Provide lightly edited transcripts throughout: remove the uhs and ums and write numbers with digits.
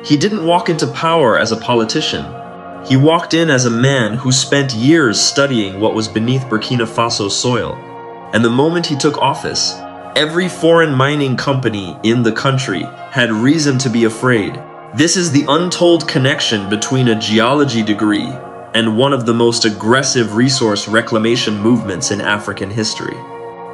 He didn't walk into power as a politician. He walked in as a man who spent years studying what was beneath Burkina Faso soil. And the moment he took office, every foreign mining company in the country had reason to be afraid. This is the untold connection between a geology degree and one of the most aggressive resource reclamation movements in African history.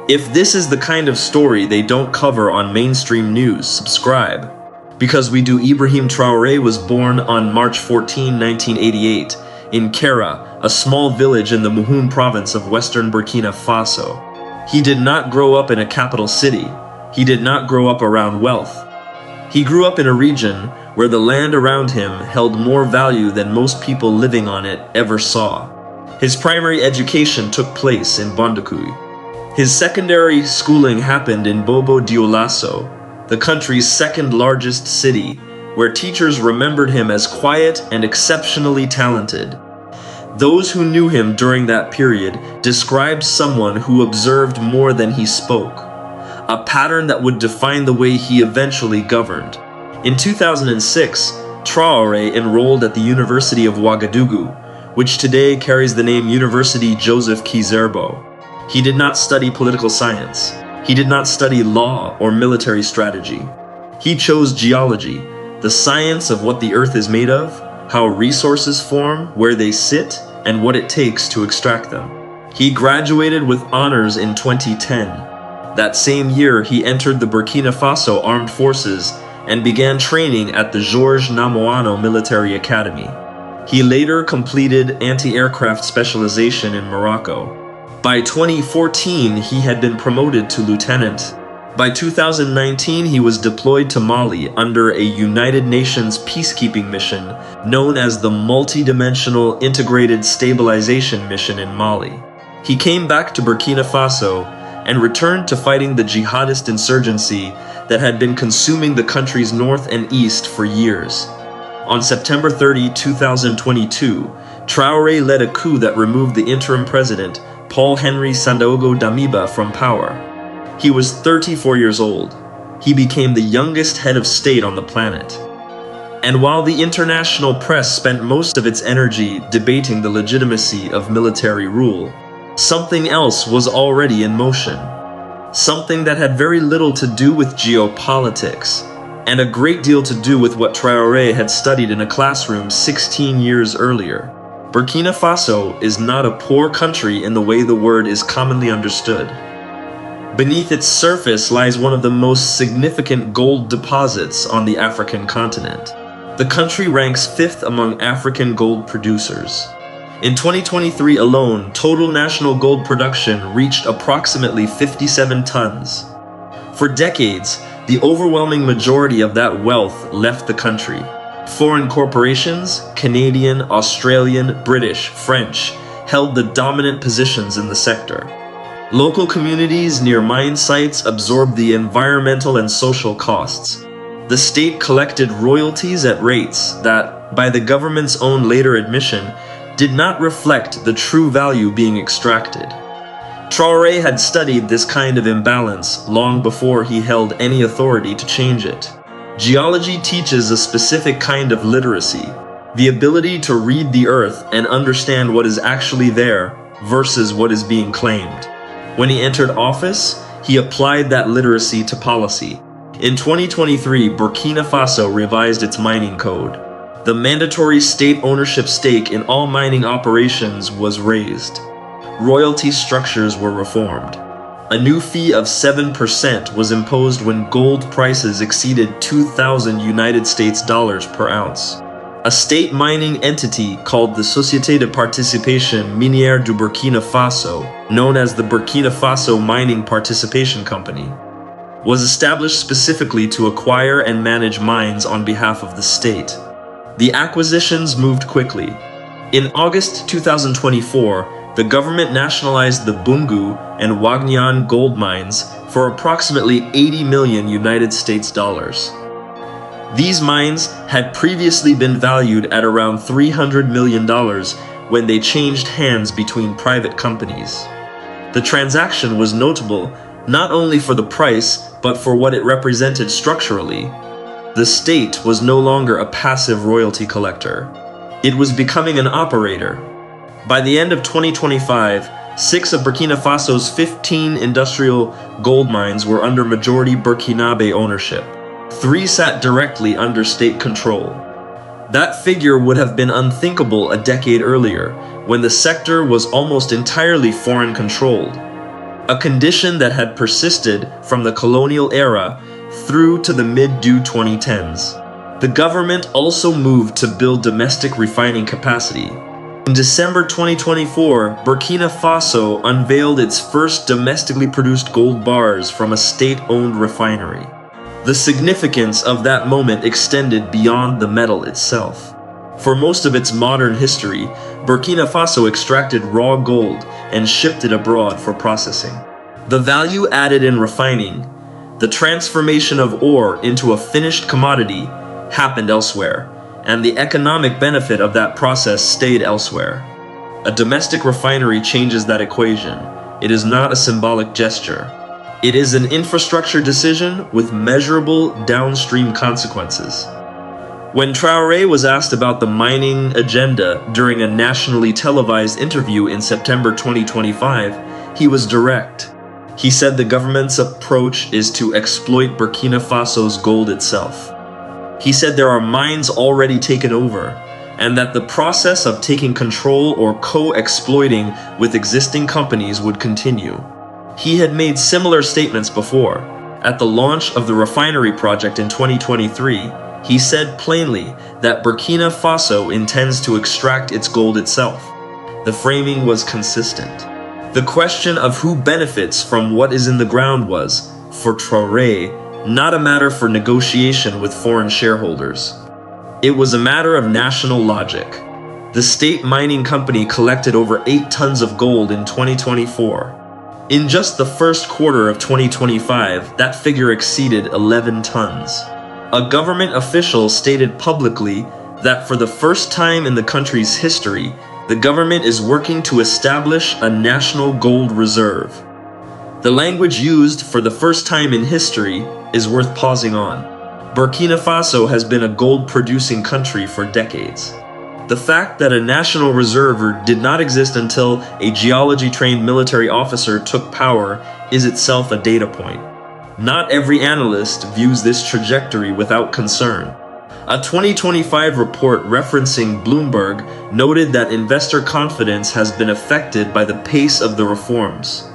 If this is the kind of story they don't cover on mainstream news, subscribe. Because we do. Ibrahim Traoré was born on March 14, 1988, in Kera, a small village in the Boungou province of western Burkina Faso. He did not grow up in a capital city. He did not grow up around wealth. He grew up in a region where the land around him held more value than most people living on it ever saw. His primary education took place in Boungou. His secondary schooling happened in Bobo Dioulasso, the country's second largest city, where teachers remembered him as quiet and exceptionally talented. Those who knew him during that period described someone who observed more than he spoke, a pattern that would define the way he eventually governed. In 2006, Traoré enrolled at the University of Ouagadougou, which today carries the name University Joseph Kizerbo. He did not study political science. He did not study law or military strategy. He chose geology, the science of what the earth is made of, how resources form, where they sit, and what it takes to extract them. He graduated with honors in 2010. That same year, he entered the Burkina Faso Armed Forces and began training at the Georges Namoano Military Academy. He later completed anti-aircraft specialization in Morocco. By 2014, he had been promoted to lieutenant. By 2019, he was deployed to Mali under a United Nations peacekeeping mission known as the Multidimensional Integrated Stabilization Mission in Mali. He came back to Burkina Faso and returned to fighting the jihadist insurgency that had been consuming the country's north and east for years. On September 30, 2022, Traoré led a coup that removed the interim president, Paul-Henri Sandaogo Damiba, from power. He was 34 years old. He became the youngest head of state on the planet. And while the international press spent most of its energy debating the legitimacy of military rule, something else was already in motion. Something that had very little to do with geopolitics, and a great deal to do with what Traoré had studied in a classroom 16 years earlier. Burkina Faso is not a poor country in the way the word is commonly understood. Beneath its surface lies one of the most significant gold deposits on the African continent. The country ranks 5th among African gold producers. In 2023 alone, total national gold production reached approximately 57 tons. For decades, the overwhelming majority of that wealth left the country. Foreign corporations, Canadian, Australian, British, French, held the dominant positions in the sector. Local communities near mine sites absorbed the environmental and social costs. The state collected royalties at rates that, by the government's own later admission, did not reflect the true value being extracted. Traoré had studied this kind of imbalance long before he held any authority to change it. Geology teaches a specific kind of literacy, the ability to read the earth and understand what is actually there versus what is being claimed. When he entered office, he applied that literacy to policy. In 2023, Burkina Faso revised its mining code. The mandatory state ownership stake in all mining operations was raised. Royalty structures were reformed. A new fee of 7% was imposed when gold prices exceeded 2,000 United States dollars per ounce. A state mining entity called the Société de Participation Minière du Burkina Faso, known as the Burkina Faso Mining Participation Company, was established specifically to acquire and manage mines on behalf of the state. The acquisitions moved quickly. In August 2024, the government nationalized the Boungou and Wahgnion gold mines for approximately 80 million United States dollars. These mines had previously been valued at around $300 million when they changed hands between private companies. The transaction was notable not only for the price, but for what it represented structurally. The state was no longer a passive royalty collector. It was becoming an operator. By the end of 2025, 6 of Burkina Faso's 15 industrial gold mines were under majority Burkinabe ownership. 3 sat directly under state control. That figure would have been unthinkable a decade earlier, when the sector was almost entirely foreign-controlled, a condition that had persisted from the colonial era through to the mid-2010s. The government also moved to build domestic refining capacity. In December 2024, Burkina Faso unveiled its first domestically produced gold bars from a state-owned refinery. The significance of that moment extended beyond the metal itself. For most of its modern history, Burkina Faso extracted raw gold and shipped it abroad for processing. The value added in refining, the transformation of ore into a finished commodity, happened elsewhere, and the economic benefit of that process stayed elsewhere. A domestic refinery changes that equation. It is not a symbolic gesture. It is an infrastructure decision with measurable downstream consequences. When Traoré was asked about the mining agenda during a nationally televised interview in September 2025, he was direct. He said the government's approach is to exploit Burkina Faso's gold itself. He said there are mines already taken over, and that the process of taking control or co-exploiting with existing companies would continue. He had made similar statements before. At the launch of the refinery project in 2023, he said plainly that Burkina Faso intends to extract its gold itself. The framing was consistent. The question of who benefits from what is in the ground was, for Traoré, not a matter for negotiation with foreign shareholders. It was a matter of national logic. The state mining company collected over 8 tons of gold in 2024. In just the first quarter of 2025, that figure exceeded 11 tons. A government official stated publicly that for the first time in the country's history, the government is working to establish a national gold reserve. The language used for the first time in history is worth pausing on. Burkina Faso has been a gold-producing country for decades. The fact that a national reserve did not exist until a geology-trained military officer took power is itself a data point. Not every analyst views this trajectory without concern. A 2025 report referencing Bloomberg noted that investor confidence has been affected by the pace of the reforms.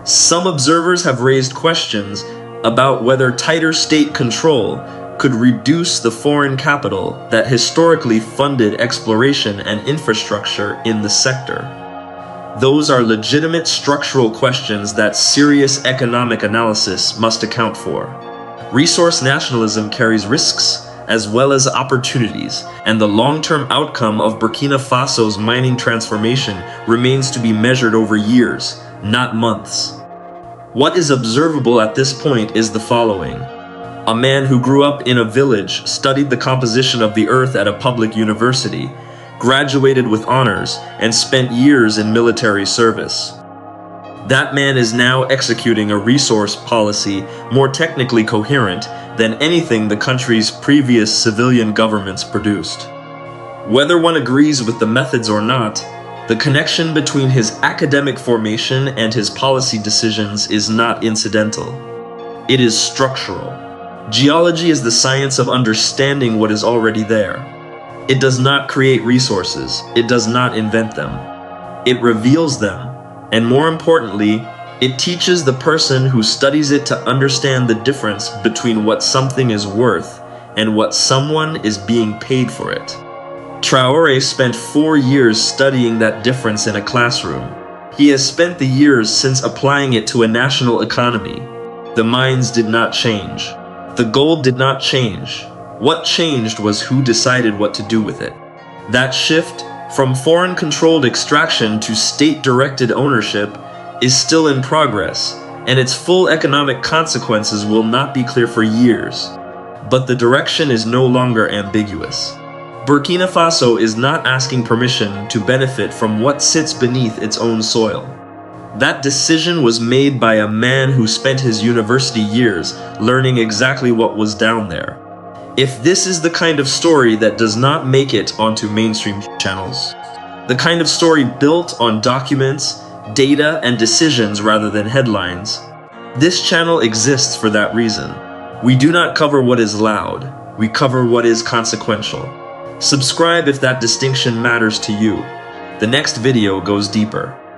Some observers have raised questions about whether tighter state control could reduce the foreign capital that historically funded exploration and infrastructure in the sector. Those are legitimate structural questions that serious economic analysis must account for. Resource nationalism carries risks as well as opportunities, and the long-term outcome of Burkina Faso's mining transformation remains to be measured over years, not months. What is observable at this point is the following. A man who grew up in a village, studied the composition of the earth at a public university, graduated with honors, and spent years in military service. That man is now executing a resource policy more technically coherent than anything the country's previous civilian governments produced. Whether one agrees with the methods or not, the connection between his academic formation and his policy decisions is not incidental. It is structural. Geology is the science of understanding what is already there. It does not create resources. It does not invent them. It reveals them, and more importantly, it teaches the person who studies it to understand the difference between what something is worth and what someone is being paid for it. Traoré spent 4 years studying that difference in a classroom. He has spent the years since applying it to a national economy. The mines did not change. The gold did not change. What changed was who decided what to do with it. That shift from foreign-controlled extraction to state-directed ownership is still in progress, and its full economic consequences will not be clear for years. But the direction is no longer ambiguous. Burkina Faso is not asking permission to benefit from what sits beneath its own soil. That decision was made by a man who spent his university years learning exactly what was down there. If this is the kind of story that does not make it onto mainstream channels, the kind of story built on documents, data, and decisions rather than headlines, this channel exists for that reason. We do not cover what is loud, we cover what is consequential. Subscribe if that distinction matters to you. The next video goes deeper.